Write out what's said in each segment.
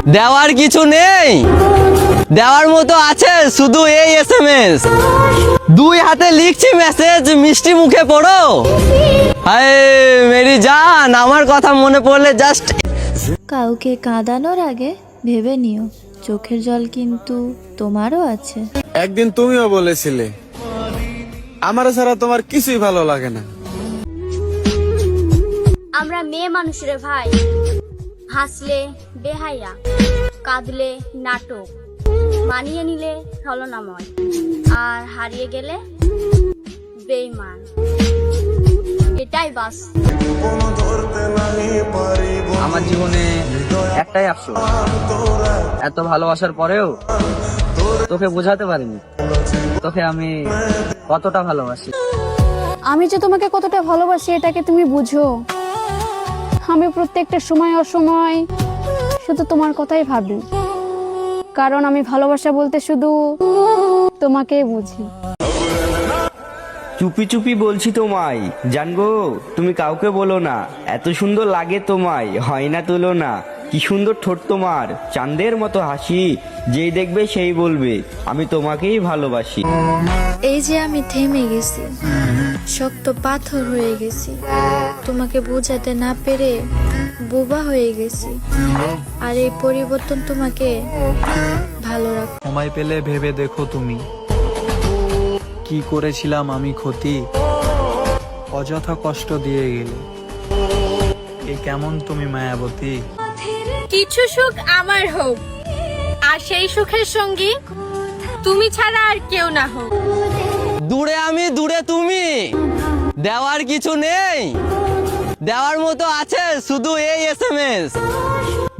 দেওয়ার কিছু নেই, দেওয়ার মতো আছে শুধু এই এসএমএস। দুই হাতে লিখছি মেসেজ, মিষ্টি মুখে পড়ো। হায় মেরি জান, আমার কথা মনে পড়লে জাস্ট। কাউকে কাঁদানোর আগে ভেবে নিও, চোখের জল কিন্তু তোমারও আছে। একদিন তুমিও বলেছিলে আমার ছাড়া তোমার কিছুই ভালো লাগে না। আমরা মেয়ে মানুষের ভাই, হাসলে বেহাইয়া, কাঁদলে নাটক, মানিয়ে নিলে ছলনাময়, আর হারিয়ে গেলে বেঈমান। এটাই বাস। আমার জীবনে একটাই আফসোস, এত ভালোবাসার পরেও তোকে বোঝাতে পারিনি তোকে আমি কতটা ভালোবাসি। আমি যে তোমাকে কতটা ভালোবাসি এটাকে তুমি বুঝো। আমি প্রত্যেকটা সময় অসময় শুধু তোমার কথাই ভাবি, কারণ আমি ভালোবাসা বলতে শুধু তোমাকেই বুঝি। চুপি চুপি বলছি তোমায়, জানগো তুমি কাউকে বলো না, এত সুন্দর লাগে তোমায় হয় না তুলনা। কি সুন্দর ঠোঁট তোমার, চাঁদের মতো হাসি, যেই দেখবে সেই বলবে আমি তোমাকেই ভালোবাসি। এই যে আমি থেমে গেছি, শক্ত পাথর হয়ে গেছি, তোমাকে বোঝাতে না পেরে বোবা হয়ে গেছি। আর এই পরিবর্তন তোমাকে ভালো রাখ। সময় পেলে ভেবে দেখো তুমি, কি করেছিলাম আমি ক্ষতি, অযথা কষ্ট দিয়ে গেলে। এ কেমন তুমি মায়াবতী। কিছু সুখ আমার হোক, আর সেই সুখের সঙ্গী তুমি ছাড়া আর কেউ না হোক। দূরে আমি দূরে তুমি, দেওয়ার কিছু নেই, দেওয়ার মতো আছে শুধু এই এসএমএস।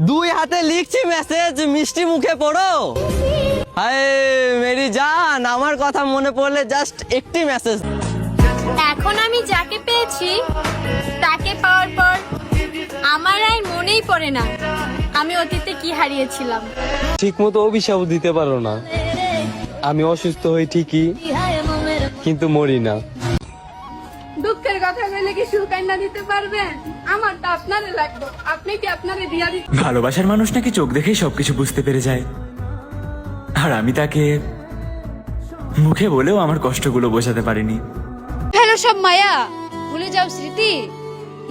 দুই হাতে লিখছি মেসেজ, মিষ্টি মুখে পড়ো। হায় মেরি জান, আমার কথা মনে পড়লে জাস্ট একটি মেসেজ। এখন আমি যাকে পেয়েছি তাকে পাওয়ার পর আমার আর মনেই পড়ে না আমি অতীতে কি হারিয়েছিলাম। ঠিক মতো অভিশাপ দিতে পারো না। আমি অসুস্থ হই ঠিকই, কিন্তু মরি না। দুঃখের কথা বলে কি সুখ আইনা দিতে পারবেন? আমারটা আপনারে লাগবে, আপনি কি আপনারে দিয়া দিতে? ভালোবাসার মানুষ নাকি চোখ দেখেই সবকিছু বুঝতে পেরে যায়, আর আমি তাকে মুখে বলেও আমার কষ্টগুলো বোঝাতে পারিনি। হ্যালো সব মায়া, ভুলে যাও স্মৃতি।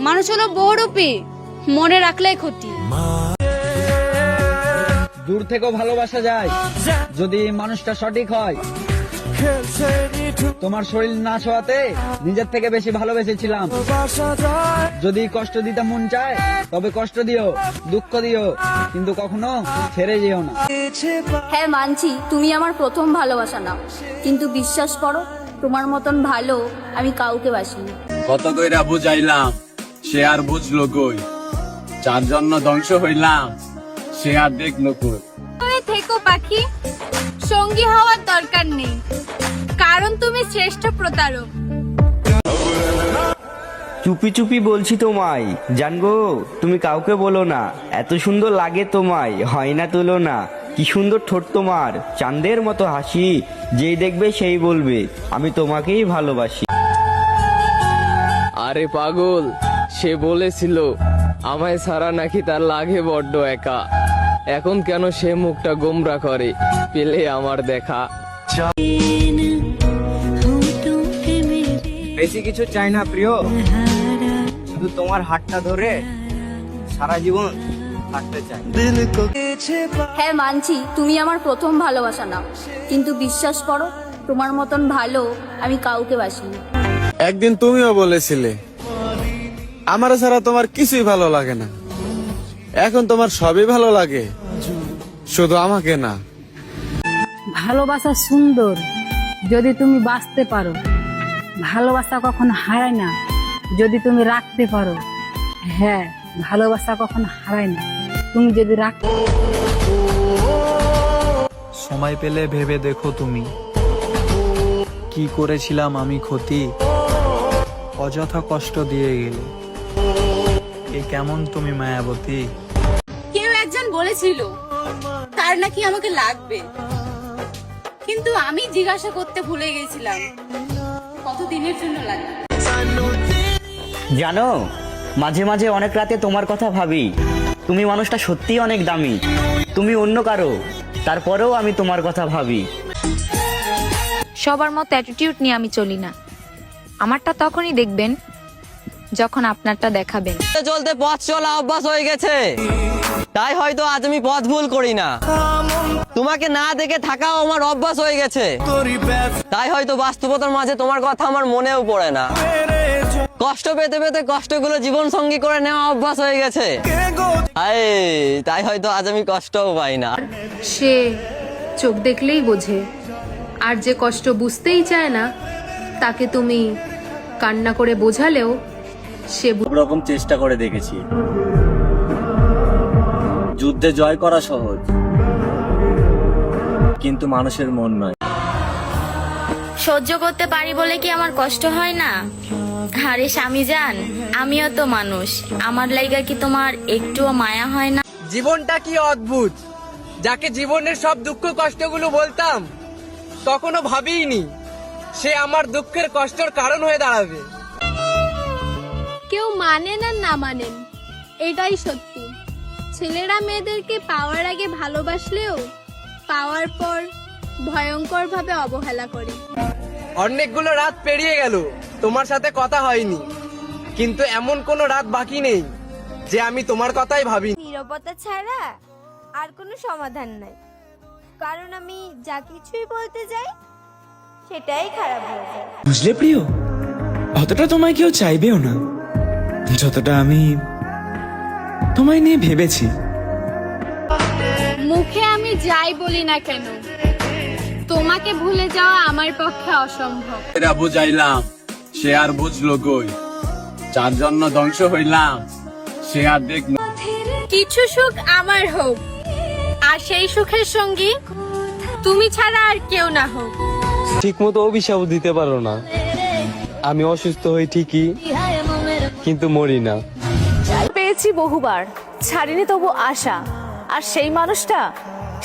মানুষ হলো বহুরূপী, মনে রাখলেই ক্ষতি। দূর থেকেও ভালোবাসা যায় যদি মানুষটা সঠিক হয়। তোমার শরীর না ছোঁয়াতে নিজের থেকে বেশি ভালোবেসেছিলাম। যদি কষ্ট দিতে মন চায় তবে কষ্ট দিও, দুঃখ দিও, কিন্তু কখনো ছেড়ে যেও না। হ্যাঁ মানছি, তুমি আমার প্রথম ভালোবাসা নাও, কিন্তু বিশ্বাস করো তোমার মতন ভালো আমি কাউকে বাসিনি। কত কইরা বুঝাইলাম, সে আর বুঝলো কই। যার জন্য ধ্বংস হইলাম, সে আর দেখলো কই। তুমি থেকো পাখি, সঙ্গী হওয়ার দরকার নেই, কারণ তুমি শ্রেষ্ঠ প্রতারক। চুপি চুপি বলছি তোমায়, জানগো তুমি কাউকে বলো না, এত সুন্দর লাগে তোমায় হয় না তুলনা। কি সুন্দর ঠোঁট তোমার, চাঁদের মতো হাসি, যেই দেখবে সেই বলবে আমি তোমাকেই ভালোবাসি। আরে পাগল, সে বলেছিল আমায় ছাড়া নাকি তার লাগে বড্ড একা। এখন কেন সে মুখটা গোমরা করে পেলে আমার দেখা। বেশি কিছু চাই না প্রিয়, শুধু তোমার হাতটা ধরে সারা জীবন থাকতে চাই। হ্যাঁ মানছি, তুমি আমার প্রথম ভালোবাসা নাও, কিন্তু বিশ্বাস করো তোমার মতন ভালো আমি কাউকে বাসিনি। একদিন তুমিও বলেছিলে আমার ছাড়া তোমার কিছুই ভালো লাগে না। এখন তোমার সবই ভালো লাগে, শুধু আমাকে না। ভালোবাসা সুন্দর যদি তুমি বাঁচতে পারো, ভালোবাসা কখনো হারায় না যদি তুমি রাখতে পারো। হ্যাঁ, ভালোবাসা কখনো হারায় না তুমি যদি রাখতে। সময় পেলে ভেবে দেখো তুমি, কি করেছিলাম আমি ক্ষতি, অযথা কষ্ট দিয়ে গেলে। এ কেমন তুমি মায়াবতী। কেউ একজন বলেছিল তার নাকি আমাকে লাগবে, কিন্তু আমি জিজ্ঞাসা করতে ভুলে গেছিলাম কতদিনের জন্য লাগবে। জানো মাঝে মাঝে অনেক রাতে তোমার কথা ভাবি, তুমি মানুষটা সত্যিই অনেক দামি। তুমি অন্য কারো, তারপরেও আমি তোমার কথা ভাবি। সবার মতো অ্যাটিটিউড নিয়ে আমি চলি না। আমারটা তখনই দেখবেন যখন আপনারটা দেখাবেন। চলতে পথ চলা অভ্যাস হয়ে গেছে, তাই হয়তো আজ আমি পথ ভুল করি না। তোমাকে না দেখে থাকাও আমার অভ্যাস হয়ে গেছে, তাই হয়তো বাস্তবতার মাঝে তোমার কথা আমার মনেও পড়ে না। কষ্ট পেতে পেতে কষ্টগুলো জীবন সঙ্গী করে নেওয়া অভ্যাস হয়ে গেছে, তাই হয়তো আজ আমি কষ্টও পাই না। সে চোখ দেখলেই বোঝে, আর যে কষ্ট বুঝতেই চায় না তাকে তুমি কান্না করে বোঝালেও সে সব রকম চেষ্টা করে দেখেছি। যুদ্ধে জয় করা সহজ, কিন্তু মানুষের মন নয়। সহ্য করতে পারি বলে কি আমার কষ্ট হয় না? আরে স্বামী জান, আমিও তো মানুষ, আমার লাইগা কি তোমার একটুও মায়া হয় না? জীবনটা কি অদ্ভুত! যাকে জীবনের সব দুঃখ কষ্টগুলো বলতাম, কখনো ভাবিনি সে আমার দুঃখের কষ্টের কারণ হয়ে দাঁড়াবে। কেউ মানেন আর না মানেন, এটাই সত্যি। ছেলেরা মেয়েদেরকে পাওয়ার আগে ভালোবাসলেও পাওয়ার পর ভয়ঙ্কর ভাবে অবহেলা করে। অনেকগুলো রাত পেরিয়ে গেল, তোমার সাথে কথা হয়নি, কিন্তু এমন কোনো রাত বাকি নেই যে আমি তোমার কথাই ভাবি। নীরবতা ছাড়া আর কোনো সমাধান নাই, কারণ আমি যা কিছুই বলতে যাই সেটাই খারাপ হয়ে যায়। বুঝলে প্রিয়, অতটা তোমায় কেউ চাইবেও না যতটা আমি তোমায় নিয়ে ভেবেছি। মুখে আমি যাই বলি না কেন, তোমাকে ভুলে যাওয়া আমার পক্ষে অসম্ভব। এরা বুঝাইলাম, সে আর বুঝলো কই। যার জন্য ধ্বংস হইলাম, সে আর দেখল। কিছু সুখ আমার হোক, আর সেই সুখের সঙ্গী তুমি ছাড়া আর কেউ না হোক। ঠিক মতো অভিশাপ দিতে পারো না। আমি অসুস্থ হই ঠিকই, কিন্তু মরি না। পেয়েছি বহুবার, ছাড়িনি তবু আশা। আর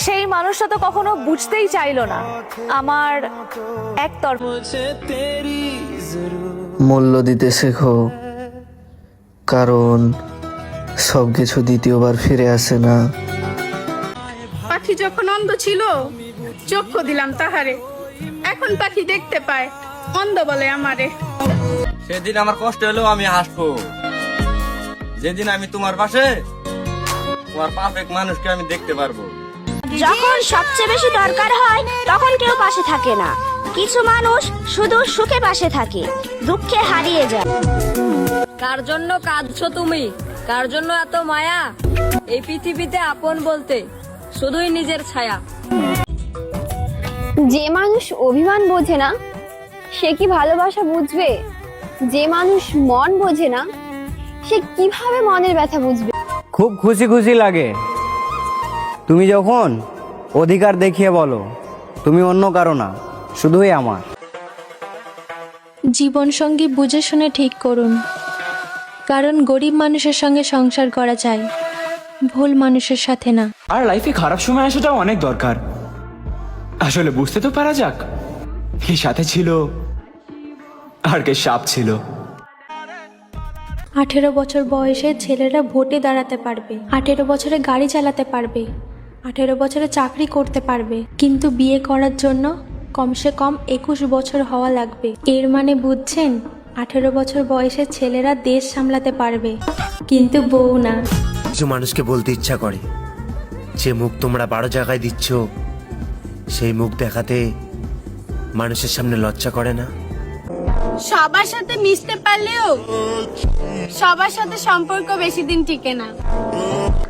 সেই মানুষটা তো কখনো বুঝতেই চাইলো না আমার একতরফা। মূল্য দিতে শেখো, কারণ সবকিছু দ্বিতীয়বার ফিরে আসে না। পাখি যখন অন্ধ ছিল চক্ষু দিলাম তাহারে, এখন পাখি দেখতে পায়, অন্ধ বলে আমারে। সেদিন আমার কষ্ট হলেও আমি হাসবো, যেদিন আমি তোমার পাশে তোমার পারফেক্ট মানুষকে আমি দেখতে পারবো। যখন সবচেয়ে বেশি দরকার হয় তখন কেউ পাশে থাকে না। কিছু মানুষ শুধু সুখে পাশে থাকে, দুঃখে হারিয়ে যায়। কার জন্য কাঁদছো তুমি? কার জন্য এত মায়া? এই পৃথিবীতে আপন বলতে শুধুই নিজের ছায়া। যে মানুষ অভিমান বোঝে না সে কি ভালোবাসা বুঝবে? যে মানুষ মন বোঝে না সে কিভাবে মনের ব্যথা বুঝবে? খুব খুশি খুশি লাগে তুমি যখন অধিকার দেখিয়ে বলো তুমি অন্য কারো না, শুধুই আমার। জীবন সঙ্গী বুঝে শুনে ঠিক করুন, কারণ গরিব মানুষের সঙ্গে সংসার করা যায়, ভুল মানুষের সাথে না। আর লাইফে খারাপ সময় আসাটাও অনেক দরকার। আসলে বুঝতে তো পারা যাক কে সাথে ছিল আর কে সাপ ছিল। 18 বছর বয়সে ছেলেরা ভোটে দাঁড়াতে পারবে, 18 বছরে গাড়ি চালাতে পারবে, 18 বছরে চাকরি করতে পারবে, কিন্তু বিয়ে করার জন্য কমসে কম 21 বছর হওয়া লাগবে। এর মানে বুঝছেন, 18 বছর বয়সে ছেলেরা দেশ সামলাতে পারবে, কিন্তু বউ না। কিছু মানুষকে বলতে ইচ্ছা করে, যে মুখ তোমরা 12 জায়গায় দিচ্ছ সেই মুখ দেখাতে মানুষের সামনে লজ্জা করে না? সবার সাথে মিশতে পারলেও সবার সাথে সম্পর্ক বেশি দিন টিকে না,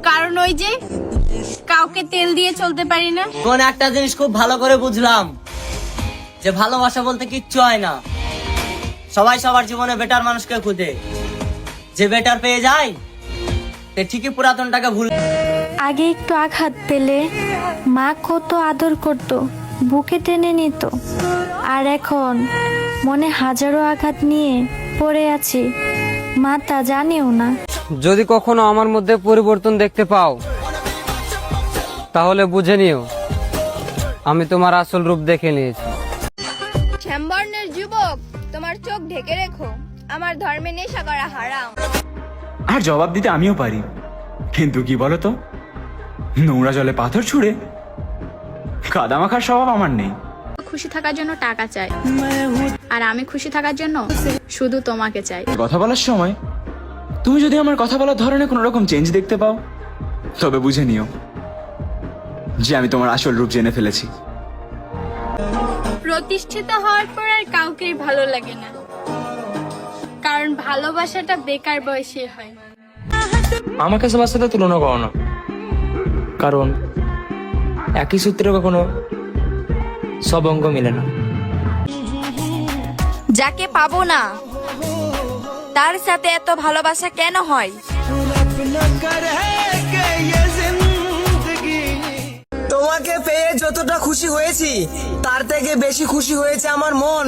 কারণ ওই যে কাউকে তেল দিয়ে চলতে পারি না। কোন একটা জিনিস খুব ভালো করে বুঝলাম, যে ভালোবাসা বলতে কিচ্ছু হয় না। সবাই সবার জীবনে বেটার মানুষকে খুঁজে, যে বেটার পেয়ে যায় সে ঠিকই পুরাতনটাকে ভুল। আগে একটু আঘাত পেলে মা কত আদর করত, বুকে টেনে নিত, আর এখন মনে হাজারো আঘাত নিয়ে পড়ে আছি, মা তা জানেও না। যদি কখনো আমার মধ্যে পরিবর্তন দেখতে পাও তাহলে বুঝে নিও আমি তোমার আসল রূপ দেখে নিয়েছি। শ্যামবর্ণের যুবক, তোমার চোখ ঢেকে রেখো, আমার ধর্মে নেশা করা হারাম। আর জবাব দিতে আমিও পারি, কিন্তু কি বলতো, নোংরা জলে পাথর ছুঁড়ে কাদা মাখার স্বভাব আমার নেই। খুশি থাকার জন্য টাকা চাই, আর আমি খুশি থাকার জন্য শুধু তোমাকে চাই। কথা বলার সময় তুমি যদি আমার কথা বলার ধরনে কোনো রকম চেঞ্জ দেখতে পাও, তবে বুঝে নিও যে আমি তোমার আসল রূপ জেনে ফেলেছি। প্রতিষ্ঠিত হওয়ার পর আর কাউকেই ভালো লাগে না, কারণ ভালোবাসাটা বেকার বয়সে হয়। আমাকে সবার সাথে তুলনা করো না, কারণ একই সূত্রে কখনো সব অঙ্গ মিলে না। যাকে পাবো না তার সাথে এত ভালোবাসা কেন হয়? তোমাকে পেয়ে যতটা খুশি হয়েছি তার থেকে বেশি খুশি হয়েছে আমার মন।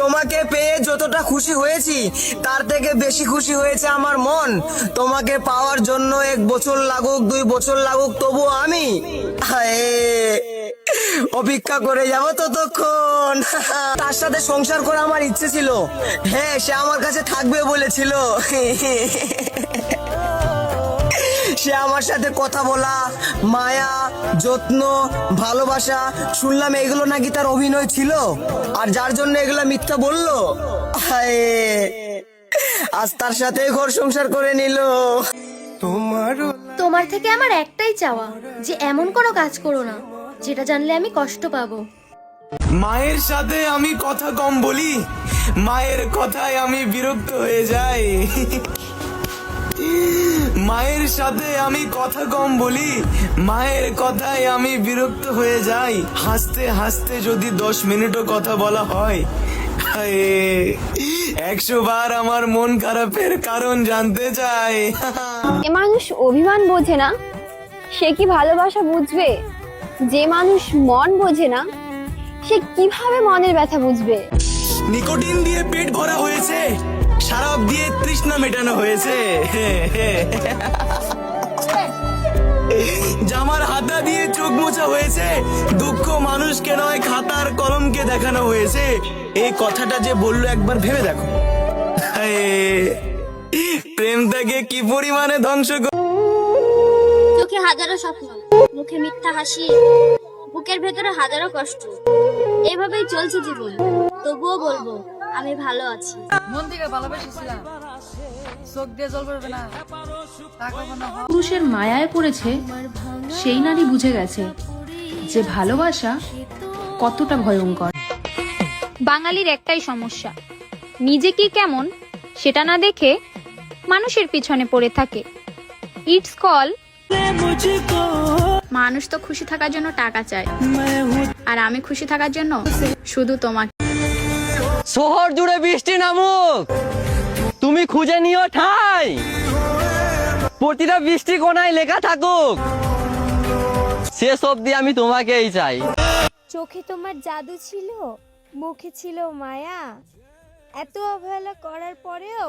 তোমাকে পেয়ে যতটা খুশি হয়েছি তার থেকে বেশি খুশি হয়েছে আমার মন। তোমাকে পাওয়ার জন্য 1 বছর লাগুক 2 বছর লাগুক, তবু আমি অপেক্ষা করে যাবো ততক্ষণ। তার সাথে সংসার করা আমার ইচ্ছে ছিল, হ্যাঁ সে আমার কাছে থাকবে বলেছিল। সে আমার সাথে কথা বলা, মায়া, যত্ন, ভালোবাসা, শুনলাম এগুলো নাকি তার অভিনয় ছিল, আর যার জন্য এগুলো মিথ্যা বললো। আজ তার সাথে ঘর সংসার করে নিল। তোমার থেকে আমার একটাই চাওয়া, যে এমন কোনো কাজ করো না যেটা জানলে আমি কষ্ট পাবো। মায়ের সাথে আমি কথা কম বলি, মায়ের কথায় আমি বিরক্ত হয়ে যাই। মায়ের সাথে আমি কথা কম বলি, মায়ের কথায় আমি বিরক্ত হয়ে যাই। হাসতে হাসতে যদি 10 মিনিটও কথা বলা হয়, 100 বার আমার মন খারাপের কারণ জানতে চাই। যে মানুষ অভিমান বোঝে না সে কি ভালোবাসা বুঝবে? যে মানুষ মন বোঝে না সে কিভাবে মনের ব্যথা বুঝবে? নিকোটিন দিয়ে পেট ভরা হয়েছে, শরাব দিয়ে তৃষ্ণা মেটানো হয়েছে। জামার হাতা দিয়ে চোখ মোছা হয়েছে, দুঃখ মানুষকে নয় খাতার কলমকে দেখানো হয়েছে। এই কথাটা যে বললো একবার ভেবে দেখো। প্রেমটাকে কি পরিমাণে ধ্বংস চোখে হাজারো স্বপ্ন, মুখে মিথ্যা হাসি, বুকের ভেতরে হাজারো কষ্ট, এভাবেই চলছে জীবন। তবুও বলবো আমি ভালো আছি। মন থেকে ভালোবেসেছিলাম, চোখ দিয়ে জল পড়বে না, তা কখনো হয়। পুরুষের মায়ায় পড়েছে সেই নারী বুঝে গেছে যে ভালোবাসা কতটা ভয়ঙ্কর। বাঙালির একটাই সমস্যা, নিজে কি কেমন সেটা না দেখে মানুষের পিছনে পড়ে থাকে। ইটস কল মানুষ তো খুশি থাকার জন্য টাকা চায়, আর আমি খুশি থাকার জন্য শুধু তোমাকে। শহর জুড়ে বৃষ্টি নামুক, তুমি খুঁজে নিও ঠাই, প্রতিটা বৃষ্টি কোনায় লেখা থাকুক, শেষ অবধি আমি তোমাকেই চাই। চোখে তোমার জাদু ছিল, মুখে ছিল মায়া, এত অবহেলা করার পরেও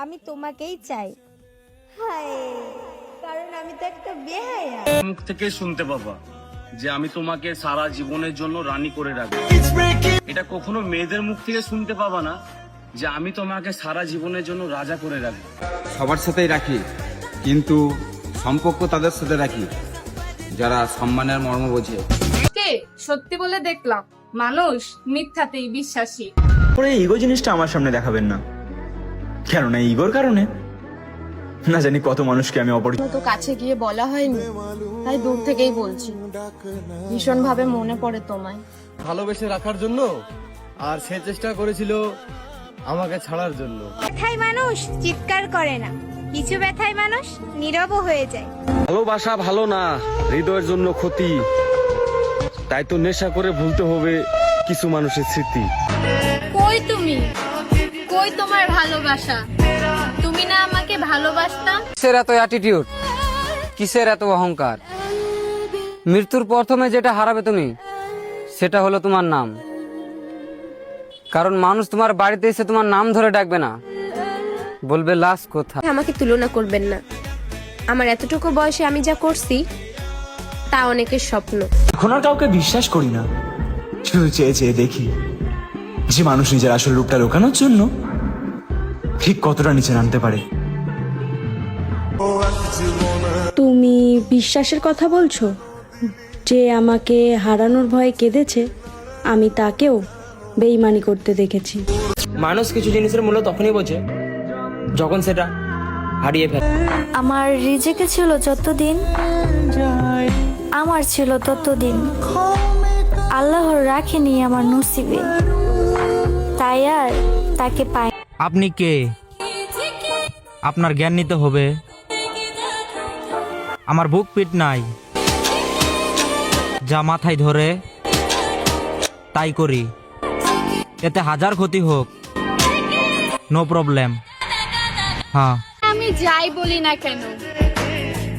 আমি তোমাকেই চাই। হায়, কারণ আমি তো একটা বেহায়া। মুখ থেকে শুনতে পাবা যে আমি তোমাকে সারা জীবনের জন্য রানী করে রাখবো। এটা কখনো মেয়েদের মুখ থেকে শুনতে পাবা না যে আমি তোমাকে সারা জীবনের জন্য রাজা করে রাখবো। সবার সাথেই রাখি, কিন্তু সম্পর্ক তাদের সাথে রাখি যারা সম্মানের মর্ম বোঝে। সত্যি বলে দেখলাম মানুষ মিথ্যাতেই বিশ্বাসী। পরে ইগো জিনিসটা আমার সামনে দেখাবেন না, কেননা ইগোর কারণে না জানি কত মানুষকে আমি অপরিচিত। তো কাছে গিয়ে বলা হয়নি, তাই দূর থেকেই বলছি। ভীষণ ভাবে মনে পড়ে তোমায়। ভালোবেসে রাখার জন্য, আর সে চেষ্টা করেছিল আমাকে ছাড়ার জন্য। ব্যথায় মানুষ চিৎকার করে না, কিছু ব্যথায় মানুষ নীরব হয়ে যায়। ভালোবাসা ভালো না, হৃদয়ের জন্য ক্ষতি, তাই তো নেশা করে ভুলতে হবে কিছু মানুষের স্মৃতি। কই তুমি, কই তোমার ভালোবাসা? তুমি না আমাকে ভালোবাসতাম। কিসের এত অ্যাটিটিউড, কিসের এত অহংকার? মৃত্যুর প্রথমে যেটা হারাবে তুমি সেটা হলো তোমার নাম, কারণ মানুষ তোমার বাড়িতে এসে তোমার নাম ধরে ডাকবে না, বলবে লাশ কোথায়। আমাকে তুলনা করবেন না, আমার এতটুকু বয়সে আমি যা করছি তা অনেকের স্বপ্ন। এখন আর কাউকে বিশ্বাস করি না, শুধু চেয়ে চেয়ে দেখি যে মানুষ নিজের আসল রূপটা লুকানোর জন্য ঠিক কতটা নিচে নামতে পারে। তুমি বিশ্বাসের কথা বলছো? যে আমাকে হারানোর ভয়ে কেঁদেছে, আমি তাকেও বেইমানি করতে দেখেছি। মানুষ কিছু জিনিসের মূল্য তখনই বোঝে যখন সেটা হারিয়ে ফেলে। আমার রিজেকে ছিল যতদিন, আমার ছিল ততদিন। আল্লাহর রাখেনি আমার নসিবে, তাই আর তাকে পাই। আপনি কে? আপনার জ্ঞান নিতে হবে। আমার বুক পিট নাই, যা মাথায় ধরে তাই করি, এতে হাজার ক্ষতি হোক, নো প্রবলেম। হ্যাঁ, আমি যাই বলি না কেন,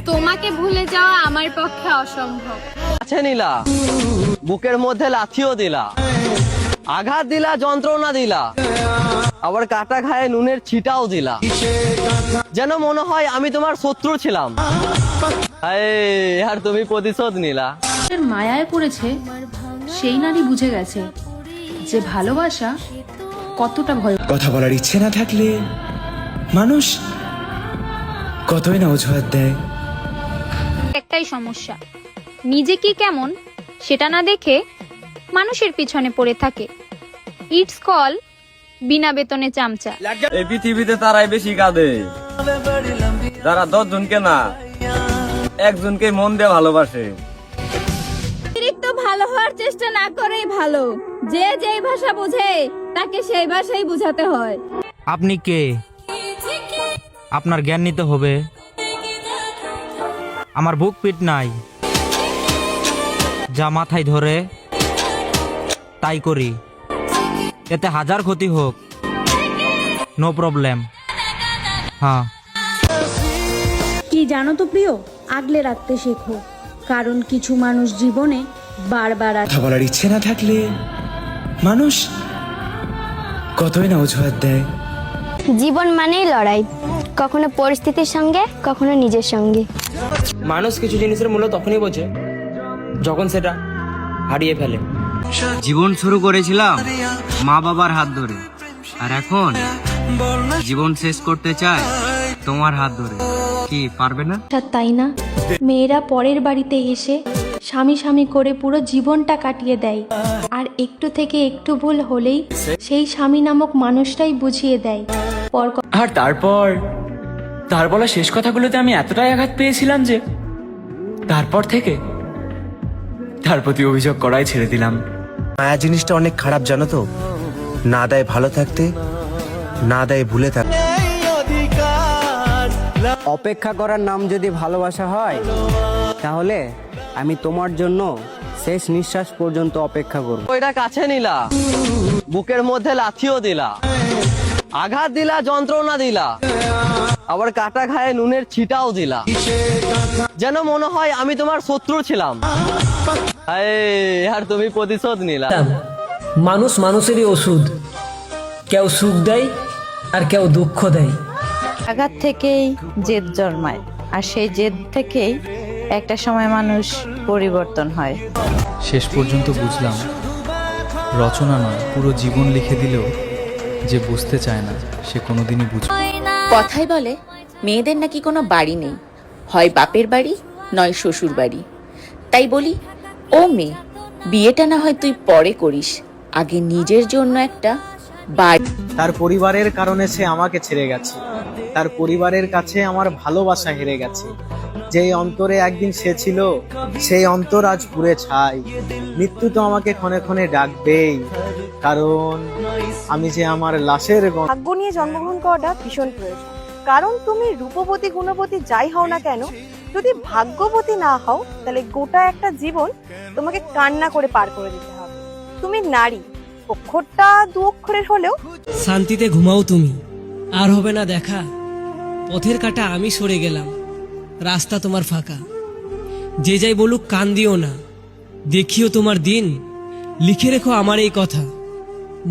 তোমাকে ভুলে যাওয়া আমার পক্ষে অসম্ভব। আছে নীলা, বুকের মধ্যে লাথিও দিলা, আঘাত দিলা, যন্ত্রণা দিলা, আবার কাটা খায়ে নুনের ছিটাও দিলা, যেন মনে হয় আমি তোমার শত্রু ছিলাম। আর তুমি প্রতিশোধ নিলা। মায়ায় পড়েছে সেই নারী বুঝে গেছে যে ভালোবাসা কতটা ভয়। কথা বলার ইচ্ছে না থাকলে মানুষ কতই না অজুহাত দেয়। একটাই সমস্যা, নিজে কি কেমন সেটা না দেখে মানুষের পিছনে পড়ে থাকে। ইটস কল বিনা বেতনে চামচা। এই পৃথিবীতে তারাই বেশি কাঁদে যারা 10 জনকে না, একজনকে মন দিয়ে ভালোবাসে। অতিরিক্ত ভালো হওয়ার চেষ্টা না করেই ভালো। যে যেই ভাষা বোঝে তাকে সেই ভাষাই বুঝাতে হয়। আপনি কে? আপনার জ্ঞান নিতে হবে। আমার বুক পিট নাই, যা মাথায় ধরে তাই করি, এতে হাজার ক্ষতি হোক, নো প্রবলেম। হ্যাঁ, কি জানো তো প্রিয়, আগলে রাখতে শেখো, কারণ কিছু মানুষ জীবনে বারবার কথা বলার ইচ্ছে না থাকলে মানুষ কতই না অজুহাত দেয়। জীবন মানেই লড়াই, কখনো পরিস্থিতির সঙ্গে, কখনো নিজের সঙ্গে। মানুষ কিছু জিনিসের মূল্য তখনই বোঝে যখন সেটা হারিয়ে ফেলে। জীবন শুরু করেছিলাম মা বাবার হাত ধরে, আর এখন জীবন শেষ করতে চাই তোমার হাত ধরে। কি পারবে না? তাই না, মেয়েরা পরের বাড়িতে এসে স্বামী স্বামী করে পুরো জীবনটা কাটিয়ে দেয়, আর একটু থেকে একটু ভুল হলেই সেই স্বামী নামক মানুষটাই বুঝিয়ে দেয় পর। আর তারপর তার বলা শেষ কথাগুলোতে আমি এতটাই আঘাত পেয়েছিলাম যে তারপর থেকে তার প্রতি অভিযোগ করাই ছেড়ে দিলাম। মায়া জিনিসটা অনেক খারাপ জানো তো, না দেয় ভালো থাকতে, না দেয় ভুলে থাকতে। অপেক্ষা করার নাম যদি ভালোবাসা হয়, তাহলে আমি তোমার জন্য শেষ নিঃশ্বাস পর্যন্ত অপেক্ষা করব। ওইটা কাছে নিলা, বুকের মধ্যে লাথিও দিলা, আঘাত দিলা, যন্ত্রণা দিলা, আবার কাটা খায়ে নুনের ছিটাও দিলা, যেন মনে হয় আমি তোমার শত্রু ছিলাম। আর তুমি প্রতিশোধ নিলা। মানুষ মানুষেরই ওষুধ, কেউ সুখ দেয় আর কেউ দুঃখ দেয়। আঘাত থেকেই জেদ জন্মায়, আর সেই জেদ থেকেই একটা সময় মানুষ পরিবর্তন হয়। শেষ পর্যন্ত বুঝলাম, রচনা নয় পুরো জীবন লিখে দিলেও যে বুঝতে চায় না সে কোনোদিনই বুঝবে। কথাই বলে মেয়েদের নাকি কোনো বাড়ি নেই, হয় বাপের বাড়ি নয় শ্বশুর বাড়ি। তাই বলি, ও মেয়ে, বিয়েটা না হয় তুই পরে করিস, আগে নিজের জন্য একটা বাড়ি। তার পরিবারের কারণে সে আমাকে ছেড়ে গেছে, তার পরিবারের কাছে আমার ভালোবাসা হেরে গেছে। যেই অন্তরে একদিন সে ছিল, সেই অন্তর আজ পুড়ে ছাই। মৃত্যু তো আমাকে ক্ষণে ক্ষণে ডাকবেই, কারণ আমি যে আমার লাশের ভাগ্য নিয়ে জন্মগ্রহণ করাটা ভীষণ প্রয়োজন, কারণ তুমি রূপবতী গুণবতী যাই হও না কেন, যদি ভাগ্যবতী না হও তাহলে গোটা একটা জীবন তোমাকে কান্না করে পার করে দিতে হবে। তুমি নারী, অক্ষরটা 2 অক্ষরের হলেও। শান্তিতে ঘুমাও তুমি, আর হবে না দেখা, পথের কাটা আমি সরে গেলাম, রাস্তা তোমার ফাঁকা। যে যাই বলুক কান দিও না, দেখিও তোমার দিন, লিখে রেখো আমার এই কথা,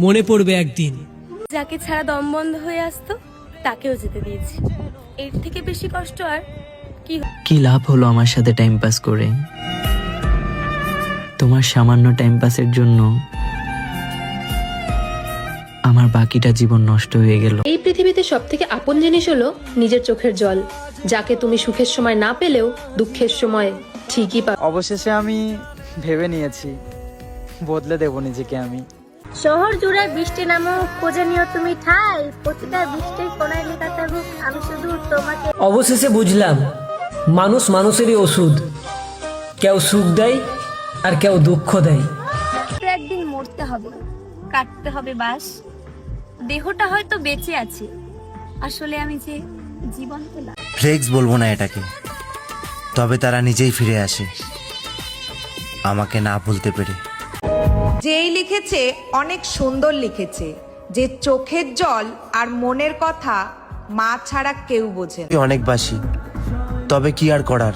মনে পড়বে একদিন। যাকে ছাড়া দম বন্ধ হয়ে আসতো তাকেও যেতে দিয়েছি, এর থেকে বেশি কষ্ট আর কি লাভ হলো আমার সাথে টাইম পাস করে? তোমার সামান্য টাইম পাসের জন্য আমার বাকিটা জীবন নষ্ট হয়ে গেল। এই পৃথিবীতে সবথেকে আপন জিনিস হলো নিজের চোখের জল। যাকে তুমি সুখের সময় না পেলেও দুঃখের সময় ঠিকই পাবে। অবশেষে আমি ভেবে নিয়েছি, বদলে দেব নিজেকে আমি। শহর জুড়ে বৃষ্টি নামক পূজনীয় তুমি ঠাই, প্রতিটা বৃষ্টির কোনায় লেখা থাকুক আমি শুধু তোমাকে। অবশেষে বুঝলাম মানুষ মানুষেরই ওষুধ, কেউ সুখ দেয় আর কেউ দুঃখ দেয়। একদিন মরতে হবে, কাটতে হবে বাস, দেহটা হয়তো বেঁচে আছে, আসলে আমি যে জীবন পেলাম। ফ্লেক্স বলবো না এটাকে, তবে তারা নিজেই ফিরে আসে আমাকে না ভুলতে পেরে। যেই লিখেছে অনেক সুন্দর লিখেছে, যে চোখের জল আর মনের কথা মা ছাড়া কেউ বোঝে না। অনেক বাসি, তবে কি আর করার,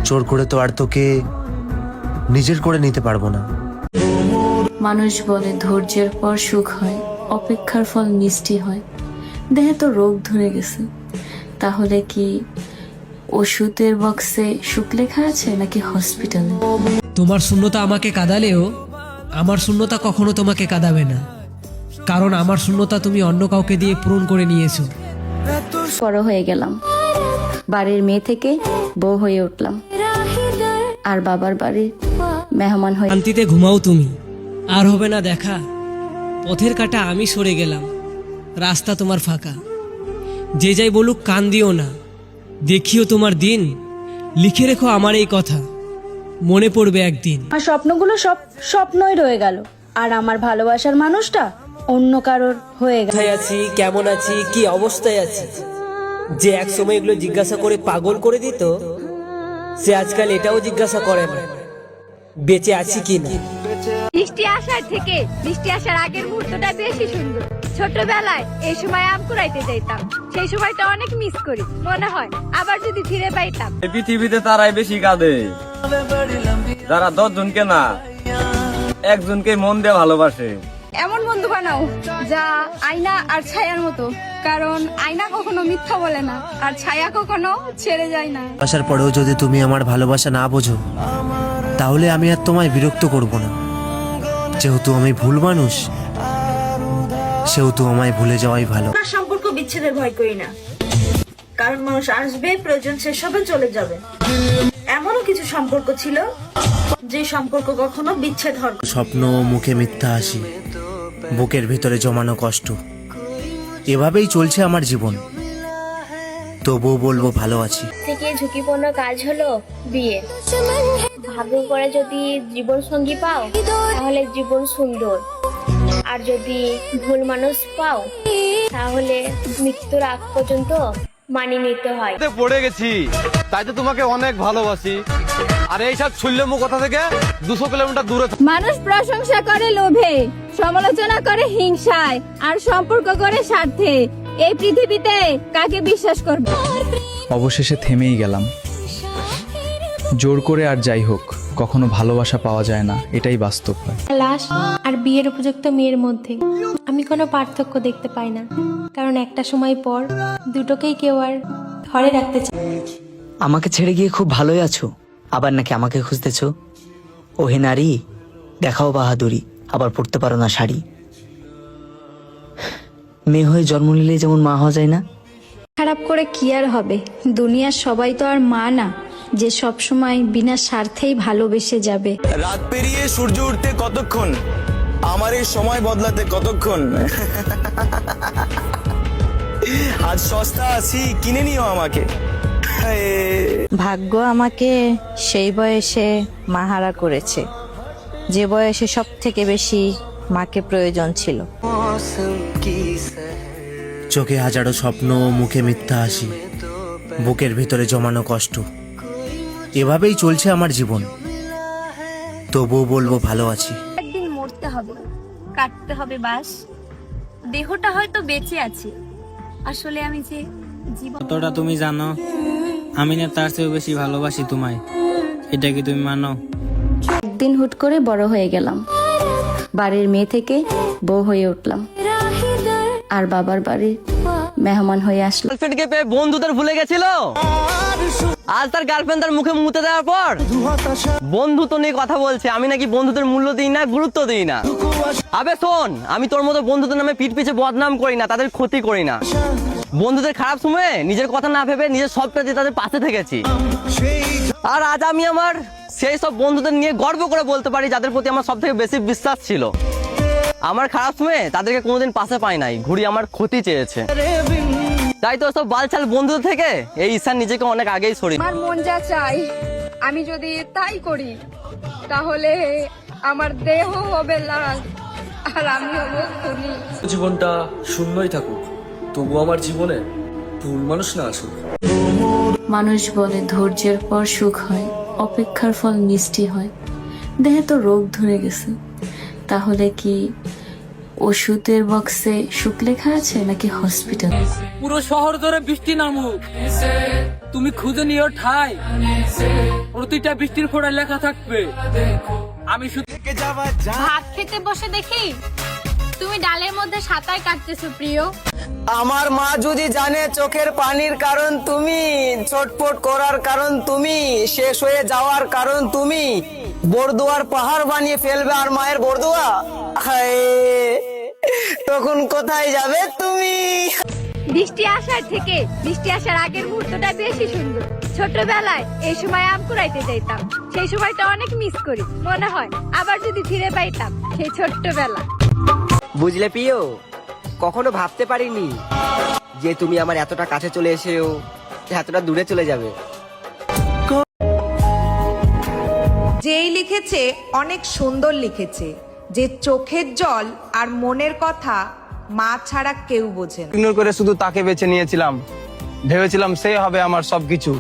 জোর করে তো আর তোকে নিজের করে নিতে পারবো না। মানুষ বলে ধৈর্যের পর সুখ হয়, অপেক্ষার ফল মিষ্টি হয়। দেহে তো রোগ ধরে গেছে, তাহলে কি ওষুধের বক্সে সুখ লেখা আছে নাকি হসপিটালে? তোমার শূন্যতা আমাকে কাঁদালেও আমার শূন্যতা কখনো তোমাকে কাঁদাবে না, কারণ আমার শূন্যতা তুমি অন্য কাউকে দিয়ে পূরণ করে নিয়েছো। বড় হয়ে গেলাম, বাড়ির মেয়ে থেকে বউ হয়ে উঠলাম, আর বাবার বাড়ির মেহমান হয়ে। শান্তিতে ঘুমাও তুমি, আর হবে না দেখা। পথের কাটা আমি সরে গেলাম, রাস্তা তোমার ফাঁকা। যে যাই বলুক কান দিও না, দেখিও তোমার দিন। লিখে রেখো আমার এই কথা, মনে পড়বে একদিন। আমার স্বপ্নগুলো সব স্বপ্নই রয়ে গেল, আর আমার ভালোবাসার মানুষটা অন্য কারোর হয়ে গেল। কোথায় আছি, কেমন আছি, কি অবস্থায় আছি, যে এক সময় এগুলো জিজ্ঞাসা করে পাগল করে দিত, সে আজকাল এটাও জিজ্ঞাসা করে না বেঁচে আছি কি না। বৃষ্টি আসার থেকে বৃষ্টি আসার আগের মুহূর্তটা বেশি সুন্দর। ছোটবেলায় এই সময় আম কুড়াইতে যাইতাম, সেই সময়টা অনেক মিস করি, মনে হয় আবার যদি ফিরে পাইতাম। এই পৃথিবীতে তারাই বেশি কাঁদে যারা 10 জনকে না, একজনকে মন দিয়ে ভালোবাসে। এমন বন্ধু বানাও যা আয়না আর ছায়ার মতো, কারণ আয়না কখনো মিথ্যা বলে না, আর ছায়া কখনো ছেড়ে যায় না। আসার পরেও যদি তুমি আমার ভালোবাসা না বোঝো, তাহলে আমি আর তোমায় বিরক্ত করব না। যেহেতু আমি ভুল মানুষ, সেহেতু আমায় ভুলে যাওয়াই ভালো। সম্পর্ক বিচ্ছেদের ভয় করি না, কারণ মানুষ আসবে, প্রয়োজন শেষ হবে, চলে যাবে। এমনও কিছু সম্পর্ক ছিল যে সম্পর্ক কখনো বিচ্ছেদ হয়। স্বপ্ন, মুখে মিথ্যা হাসি, বুকের ভিতরে জমানো কষ্ট, এভাবেই চলছে আমার জীবন। তবুও বলবো ভালো আছি। থেকে ঝুঁকিপূর্ণ কাজ হলো বিয়ে। ভাগ্য করে যদি জীবন সঙ্গী পাও তাহলে জীবন সুন্দর, আর যদি ভুল মানুষ পাও তাহলে মৃত্যুর আগ পর্যন্ত মানিয়ে নিতে হয়। পড়ে গেছি, তাই তো তোমাকে অনেক ভালোবাসি, আর এইসব ছুল্লেমু কথা থেকে 200 কিলোমিটার দূরে। মানুষ প্রশংসা করে লোভে, সমালোচনা করে হিংসায়, আর সম্পর্ক করে স্বার্থে। এই পৃথিবীতে কাকে বিশ্বাস করবে? অবশেষে থেমেই গেলাম। জোর করে আর যাই হোক, কখনো ভালোবাসা পাওয়া যায় না, এটাই বাস্তব। লাশ আর বিয়ের উপযুক্ত মেয়ের মধ্যে আমি কোনো পার্থক্য দেখতে পাই না, কারণ একটা সময় পর দুটোকেই কেউ আর ধরে রাখতে চায়। আমাকে ছেড়ে গিয়ে খুব ভালোই আছো, আবার নাকি আমাকে খুঁজতেছো? ওহে নারী, দেখাও বাহাদুরি, আবার পড়তে পারো না শাড়ি। মেয়ে হয়ে জন্ম নিলে যেমন মা হওয়া যায় না। খারাপ করে কি আর হবে, দুনিয়ার সবাই তো আর মা না যে সব সময় বিনা স্বার্থেই ভালোবেসে যাবে। রাত পেরিয়ে সূর্য উঠতে কতক্ষণ, আমার এই সময় বদলাতে কতক্ষণ। আজ সস্তা আছি, কিনে নিও আমাকে। ভাগ্য আমাকে সেই বয়সে মাহারা করেছে যে বয়সে সব থেকে বেশি মাকে প্রয়োজন ছিল। চোখে হাজারো স্বপ্ন, মুখে মিথ্যা হাসি, বুকের ভিতরে জমানো কষ্ট, এভাবেই চলছে আমার জীবন। তবুও বলবো ভালো আছি। একদিন মরতে হবে, কাটতে হবে বাস, দেহটা হয়তো বেঁচে আছে, আসলে আমি যে জীবন। কতটা তুমি জানো আমি না তার চেয়েও বেশি ভালোবাসি তোমায়, এটা কি তুমি মানো? একদিন হুট করে বড় হয়ে গেলাম, বাড়ির মেয়ে থেকে বউ হয়ে উঠলাম, আর বাবার বাড়ির মেহমান হয়ে আসলাম। গার্লফ্রেন্ডকে পেয়ে বন্ধুদের ভুলে গেছিল, আজ তার গার্লফ্রেন্ড তার মুখে মুতে দেওয়ার পর বন্ধুত্ব নিয়ে কথা বলছে। আমি নাকি বন্ধুদের মূল্য দিই না, গুরুত্ব দিই না। আবে শোন, আমি তোর মতো বন্ধুদের নামে পিঠ পিছে বদনাম করি না, তাদের ক্ষতি করি না। বন্ধুদের খারাপ সময়ে নিজের কথা না ভেবে নিজের সবটা দিয়ে তাদের পাশে থেকেছি। আর আজ আমি আমার সেই সব বন্ধুদের নিয়ে গর্ব করে বলতে পারি যাদের প্রতি আমার সব থেকে বেশি বিশ্বাস ছিল। আমার খারাপ সময়ে তাদেরকে কোনোদিন পাশে পাই নাই, ঘুরি আমার ক্ষতি চেয়েছে। তাই তো সব বালছাল বন্ধুদের থেকে এই ঈশান নিজেকে অনেক আগেই সরি। আমার মন যা চাই আমি যদি তাই করি তাহলে আমার দেহ হবে লাল আর আমি হব খুনি। জীবনটা শূন্যই থাকুক, তবু আমার জীবনে ভুল মানুষ না আসুক। মানুষ বলে ধৈর্যের পর সুখ হয়, অপেক্ষার ফল মিষ্টি হয়। দেহে তো রোগ ধরে গেছে, তাহলে কি ওষুধের বক্সে সুখ লেখা আছে নাকি হসপিটাল? পুরো শহর ধরে বৃষ্টি নামুক, তুমি খুঁজে নিও ঠাই, প্রতিটা বৃষ্টির ফোঁটায় লেখা থাকবে আমি শুধু। ভাত খেতে বসে দেখি তুমি ডালের মধ্যে সাঁতার কাটতেছো প্রিয়। আমার মা যদি জানে চোখের পানির কারণ তুমি, ছটফট করার কারণ তুমি, শেষ হয়ে যাওয়ার কারণ তুমি, বরদুয়ার পাহাড় বানিয়ে ফেলবে আর মায়ের বরদুয়া, হায় তখন কোথায় যাবে তুমি? বৃষ্টি আসার থেকে বৃষ্টি আসার আগের মুহূর্তটা বেশি সুন্দর। ছোটবেলায় এই সময় আম কুড়াইতে যাইতাম, সেই সময়টা অনেক মিস করি। মনে হয় আবার যদি ফিরে পাইতাম সেই ছোট্টবেলা। বুঝলে প্রিয়, কখনো ভাবতে পারিনি যে তুমি আমার এতটা কাছে চলে এসেও এতটা দূরে চলে যাবে। যেই লিখেছে অনেক সুন্দর লিখেছে, যে চোখের জল আর মনের কথা মা ছাড়া কেউ বোঝে না। ইগনোর করে শুধু তাকে বেছে নিয়েছিলাম, ভেবেছিলাম সে হবে আমার সবকিছু,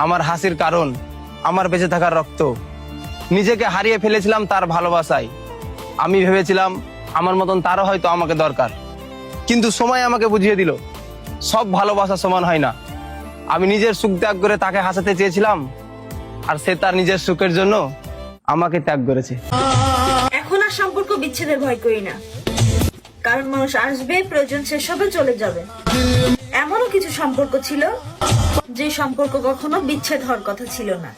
আমার হাসির কারণ, আমার বেঁচে থাকার রক্ত। নিজেকে হারিয়ে ফেলেছিলাম তার ভালোবাসায়। আমি ভেবেছিলাম আমার মতন তারও হয়তো আমাকে দরকার, কিন্তু সময় আমাকে বুঝিয়ে দিল সব ভালোবাসা সমান হয় না। আমি নিজের সুখ ত্যাগ করে তাকে হাসাতে চেয়েছিলাম, আর সে তার নিজের সুখের জন্য আমাকে ত্যাগ করেছে। এখন আর সম্পর্ক বিচ্ছেদের ভয় করি না, কারণ মানুষ আসবে, প্রয়োজন শেষ হবে, চলে যাবে। এমনও কিছু সম্পর্ক ছিল যে সম্পর্ক কখনো বিচ্ছেদ হওয়ার কথা ছিল না।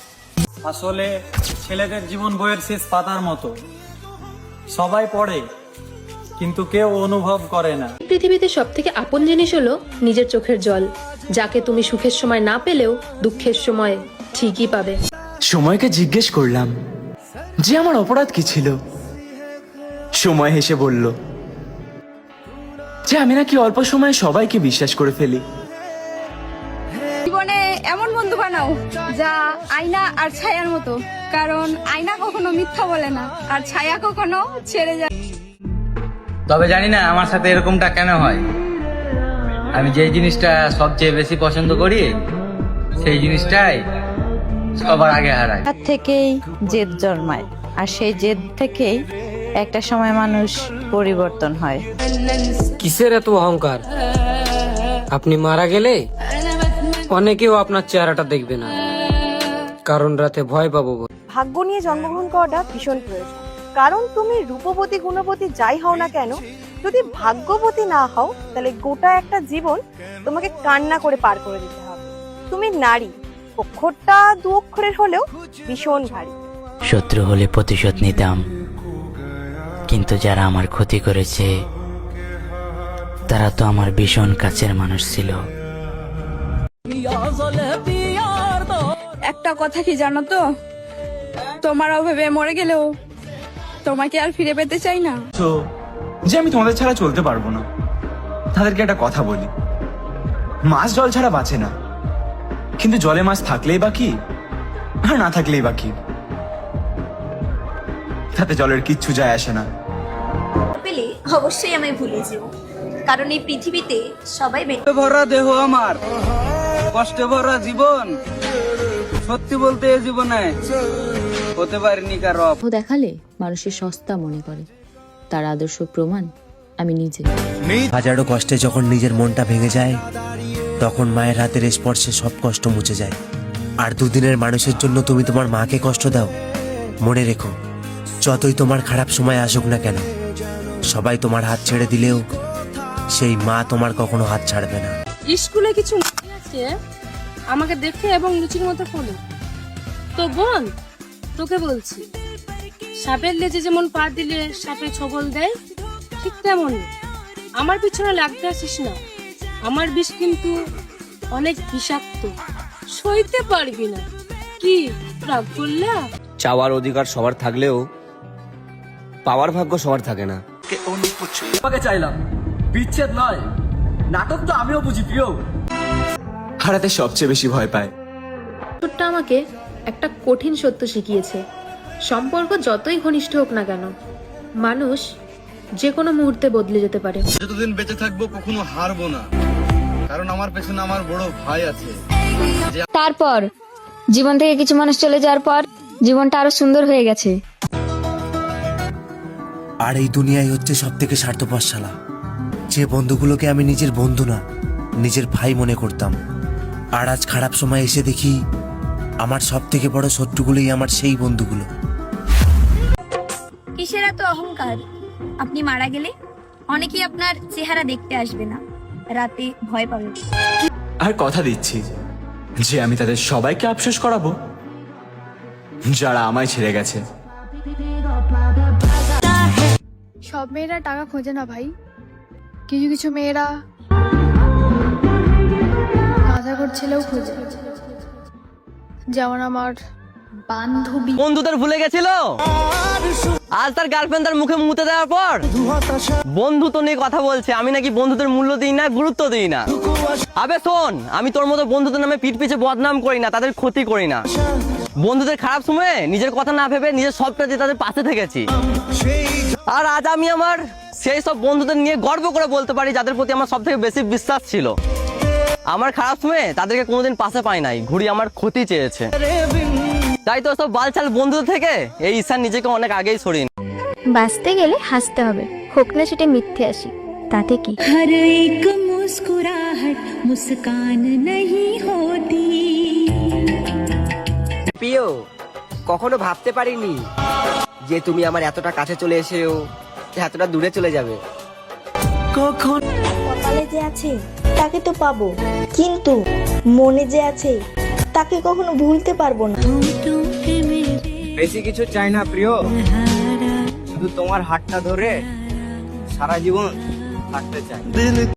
আসলে ছেলেদের জীবন বইয়ের শেষ পাতার মতো, সবাই পড়ে কিন্তু কেউ অনুভব করে না। পৃথিবীতে সব থেকে আপন জিনিস হলো নিজের চোখের জল, যাকে তুমি সুখের সময় না পেলেও দুঃখের সময় ঠিকই পাবে। সময়কে জিজ্ঞেস করলাম যে আমার অপরাধ কি ছিল। সময় হেসে বলল যে আমি নাকি অল্প সময়ে সবাইকে বিশ্বাস করে ফেলি। জীবনে এমন বন্ধু বানাও যা আয়না আর ছায়ার মতো, কারণ আয়না কখনো মিথ্যা বলে না আর ছায়া কখনো ছেড়ে যায়। তবে জানি না আমার সাথে এরকমটা কেন হয়। আমি যে জিনিসটা সবচেয়ে বেশি পছন্দ করি সেই জিনিসটাই সবার আগে হারায়। তার থেকেই জেদ জন্মায়, আর সেই জেদ থেকেই একটা সময় মানুষ পরিবর্তন হয়। কিসের এত অহংকার? আপনি মারা গেলে অনেকেও আপনার চেহারাটা দেখবে না, কারণ রাতে ভয় পাবো। ভাগ্য নিয়ে জন্মগ্রহণ করাটা ভীষণ প্রয়োজন, কারণ তুমি রূপবতী গুণবতী যাই হও না কেন, যদি ভাগ্যবতী না হও তাহলে গোটা একটা জীবন তোমাকে কান্না করে পার করে দিতে হবে। তুমি নারী, অক্ষরটা 2 অক্ষরের হলেও ভীষণ ভারী। শত্রু হলে প্রতিশোধ নিতাম, কিন্তু যারা আমার ক্ষতি করেছে তারা তো আমার ভীষণ কাছের মানুষ ছিল। একটা কথা কি জানো তো, তোমার অভাবে মরে গেলেও তোমাকে আর ফিরে পেতে চাই না। তো যে আমি তোমাদের ছাড়া চলতে পারবো না, তাদেরকে একটা কথা বলি, মাছ জল ছাড়া বাঁচে না, কিন্তু জলে মাছ থাকলেই বা কি আর না থাকলেই বা কি, তাতে জলের কিচ্ছু যায় আসে না। পেলে অবশ্যই আমায় ভুলে যেও, কারণ এই পৃথিবীতে সবাই ভরা দেহ আমার, কষ্ট ভরা জীবন, সত্যি বলতে এই জীবনে হতে পারিনি কারো। দেখালে মানুষের সস্তা মনে করে, তার আদর্শ প্রমাণ আমি নিজে। হাজারো কষ্টে যখন নিজের মনটা ভেঙে যায়, তখন মায়ের হাতের স্পর্শে সব কষ্ট মুছে যায়। আর দুদিনের মানুষের জন্য তুমি তোমার মাকে কষ্ট দাও, মনে রেখো যতই তোমার খারাপ সময় আসুক না কেন, সবাই তোমার হাত ছেড়ে দিলেও সেই মা তোমার কখনো হাত ছাড়বে না। স্কুলে কিছু মনে আছে আমাকে দেখে এবং লুচির মতো ফলো। তো বোন, তোকে বলছি, সাপের লেজে যেমন পা দিলে সাপে ছবল দেয়, ঠিক তেমন আমার পিছনে লাগতে আসিস না। আমার বিষ কিন্তু অনেক বিষাক্ত, সইতে পারবি না। কি রাগ করলে? চাওয়ার অধিকার সবার থাকলেও পাওয়ার ভাগ্য সবার থাকে না। তোমাকে চাইলাম, বিচ্ছেদ নয়। নাটক তো আমিও বুঝি প্রিয়। হারাতে সবচেয়ে বেশি ভয় পায়। ছোট্ট আমাকে একটা কঠিন সত্য শিখিয়েছে, সম্পর্ক যতই ঘনিষ্ঠ হোক না কেন, মানুষ যে কোনো মুহূর্তে বদলে যেতে পারে। যতদিন বেঁচে থাকবো কখনো হারবো না, কারণ আমার পেছনে আমার বড় ভাই আছে। তারপর জীবন থেকে কিছু মানুষ চলে যাওয়ার পর জীবনটা আরো সুন্দর হয়ে গেছে। আর এই দুনিয়ায় হচ্ছে সব থেকে স্বার্থপর শালা, যে বন্ধুগুলোকে আমি নিজের বন্ধু না নিজের ভাই মনে করতাম, আর আজ খারাপ সময় এসে দেখি আমার সব থেকে বড় শত্রুগুলোই আমার সেই বন্ধুগুলো। কিসের এত অহংকার? আপনি মারা গেলে অনেকেই আপনার চেহারা দেখতে আসবে না, রাতে ভয় পাবে। আর কথা দিচ্ছি যে আমি তাদের সবাইকে আফসোস করাবো যারা আমায় ছেড়ে গেছে। সব মেয়েরা টাকা খোঁজে না ভাই, কিছু কিছু মেয়েরা গাঁজা করছিলেও খোঁজে, যেমন আমার বান্ধবী। বন্ধুদের ভুলে গেছিল, আজ তার গার্লফ্রেন্ড তার মুখে মুতে দেওয়ার পর বন্ধুত্ব নিয়ে কথা বলছে। আমি নাকি বন্ধুদের মূল্য দিই না, গুরুত্ব দিই না। আবে শোন, আমি তোর মতো বন্ধুদের নামে পিঠ পিছে বদনাম করি না, তাদের ক্ষতি করি না। বন্ধুদের খারাপ সময়ে নিজের কথা না ভেবে নিজের সবটা দিয়ে তাদের পাশে থেকেছি। আর আজ আমি আমার সেই সব বন্ধুদের নিয়ে গর্ব করে বলতে পারি যাদের প্রতি আমার সব থেকে বেশি বিশ্বাস ছিল। আমার খারাপ সময়ে তাদেরকে কোনোদিন পাশে পাই নাই, ঘুরি আমার ক্ষতি চেয়েছে। তাই তো সব বালছাল বন্ধুদের থেকে এই ঈশান নিজেকে অনেক আগেই সরিয়ে। বাঁচতে গেলে হাসতে হবে, হোক না সেটা মিথ্যে আসি, তাতে কি? हर एक मुस्कुराहट मुस्कान नहीं होती। প্রিয়, কখনো ভাবতে পারিনি যে তুমি আমার এতটা কাছে চলে এসেও এতটা দূরে চলে যাবে। কপালে যে আছে তাকে তো পাবো, কিন্তু মনে যে আছে তাকে কখনো ভুলতে পারবো না। বেশি কিছু চাই না প্রিয়, শুধু তোমার হাতটা ধরে সারা জীবন থাকতে চাই।